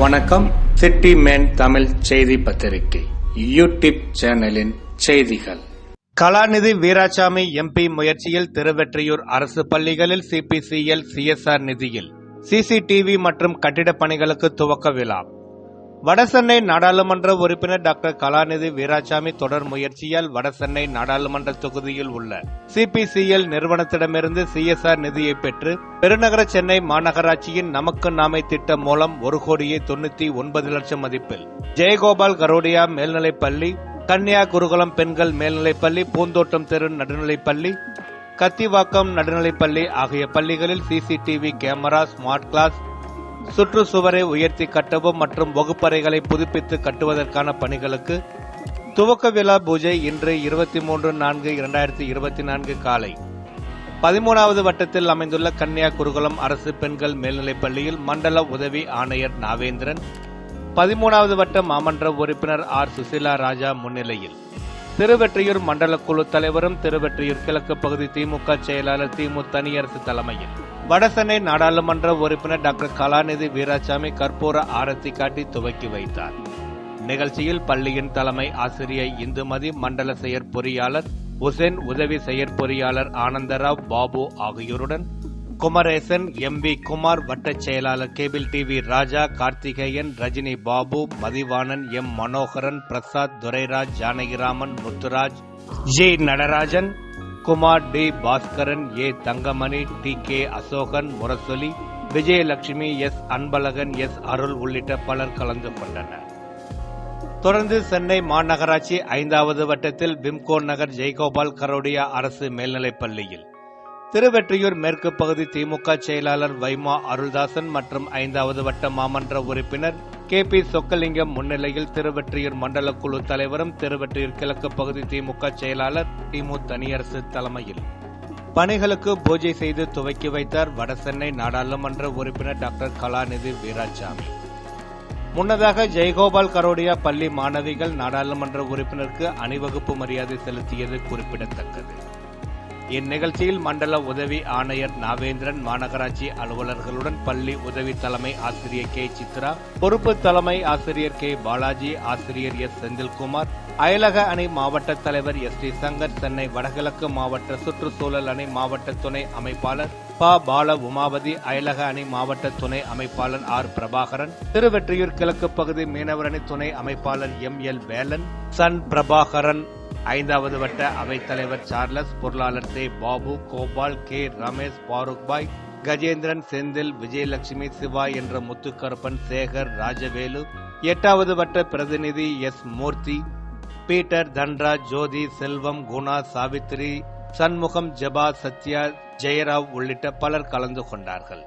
வணக்கம். City man Tamil செய்தி பத்திரிகை யூடியூப் சேனலின் செய்திகள். கலாநிதி வீராசாமி எம்பி முயற்சியில் திருவெற்றியூர் அரசு பள்ளிகளில் சிபிசிஎல் CSR நிதியில் CCTV மற்றும் கட்டிடப் பணிகளுக்கு துவக்க விழா. வடசென்னை நாடாளுமன்ற உறுப்பினர் டாக்டர் கலாநிதி வீராசாமி தொடர் முயற்சியால் வடசென்னை நாடாளுமன்ற தொகுதியில் உள்ள CPCL நிறுவனத்திடமிருந்து CSR நிதியை பெற்று பெருநகர சென்னை மாநகராட்சியின் நமக்கு நாமை திட்டம் மூலம் 1,99,00,000 மதிப்பில் ஜெயகோபால் கரோடியா மேல்நிலைப்பள்ளி, கன்னியா குருகுலம் பெண்கள் மேல்நிலைப்பள்ளி, பூந்தோட்டம் தெரு நடுநிலைப்பள்ளி, கத்திவாக்கம் நடுநிலைப்பள்ளி ஆகிய பள்ளிகளில் CCTV கேமரா, ஸ்மார்ட் கிளாஸ், சுற்றுச்சுவரை உயர்த்தி கட்டவும் மற்றும் வகுப்பறைகளை புதுப்பித்து கட்டுவதற்கான பணிகளுக்கு துவக்க விழா பூஜை இன்று 23/4/2024 காலை 13வது வட்டத்தில் அமைந்துள்ள கன்னியா குருகுலம் அரசு பெண்கள் மேல்நிலைப்பள்ளியில் மண்டல உதவி ஆணையர் நாவேந்திரன், 13வது வட்ட மாமன்ற உறுப்பினர் R. சுசிலா ராஜா முன்னிலையில் திருவெற்றியூர் மண்டல குழு தலைவரும் திருவெற்றியூர் கிழக்கு பகுதி திமுக செயலாளர் திமு தனியரசு தலைமையில் வடசென்னை நாடாளுமன்ற உறுப்பினர் டாக்டர் கலாநிதி வீராசாமி கற்பூர ஆரத்தி காட்டி துவக்கி வைத்தார். நிகழ்ச்சியில் பள்ளியின் தலைமை ஆசிரியை இந்துமதி, மண்டல செயற்பொறியாளர் உசேன், உதவி செயற்பொறியாளர் ஆனந்தராவ், பாபு ஆகியோருடன் குமரேசன், MV குமார், வட்டச் செயலாளர் cable TV Raja, Karthikeyan, Rajini Babu, Mathivanan, M Manoharan, Prasad, Durairaj, Janakiraman, Muthuraj, G Natarajan, Kumar, D Baskaran, A Thangamani, TK Asokan, Murasoli, Vijayalakshmi, S Anbazhagan, S Arul உள்ளிட்ட பலர் கலந்து கொண்டனர். தொடர்ந்து சென்னை மாநகராட்சி 5வது வட்டத்தில் விம்கோ நகர் ஜெயகோபால் கரோடியா அரசு மேல்நிலைப்பள்ளியில் திருவெற்றியூர் மேற்கு பகுதி திமுக செயலாளர் வைமா அருள்தாசன் மற்றும் 5வது வட்ட மாமன்ற உறுப்பினர் KP சொக்கலிங்கம் முன்னிலையில் திருவெற்றியூர் மண்டல குழு தலைவரும் திருவெற்றியூர் கிழக்கு பகுதி திமுக செயலாளர் திமு தனியரசு தலைமையில் பணிகளுக்கு பூஜை செய்து துவக்கி வைத்தார் வடசென்னை நாடாளுமன்ற உறுப்பினர் டாக்டர் கலாநிதி வீராசாமி. முன்னதாக ஜெயகோபால் கரோடியா பள்ளி மாணவிகள் நாடாளுமன்ற உறுப்பினருக்கு அணிவகுப்பு மரியாதை செலுத்தியது குறிப்பிடத்தக்கது. இந்நிகழ்ச்சியில் மண்டல உதவி ஆணையர் நாவேந்திரன், மாநகராட்சி அலுவலர்களுடன் பள்ளி உதவி தலைமை ஆசிரியர் K. சித்ரா, பொறுப்பு தலைமை ஆசிரியர் K. பாலாஜி, ஆசிரியர் S. செந்தில்குமார், அயலக அணி மாவட்ட தலைவர் S. T. சங்கர், சென்னை வடகிழக்கு மாவட்ட சுற்றுச்சூழல் அணி மாவட்ட துணை அமைப்பாளர் ப. பால உமாவதி, அயலக அணி மாவட்ட துணை அமைப்பாளர் R. பிரபாகரன், திருவெற்றியூர் கிழக்கு பகுதி மீனவர் அணி துணை அமைப்பாளர் ML வேலன், சன் பிரபாகரன், 5வது வட்ட அவைத்தலைவர் சார்லஸ், பொருளாளர் தே. பாபு, கோபால், K. ரமேஷ், பாருக்பாய், கஜேந்திரன், செந்தில், விஜயலட்சுமி, சிவா என்ற முத்துக்கருப்பன், சேகர், ராஜவேலு, 8வது வட்ட பிரதிநிதி S. மூர்த்தி, பீட்டர், தன்ராஜ், ஜோதி, செல்வம், குணா, சாவித்திரி, சண்முகம், ஜபா, சத்யா, ஜெயராவ் உள்ளிட்ட பலர் கலந்து கொண்டார்கள்.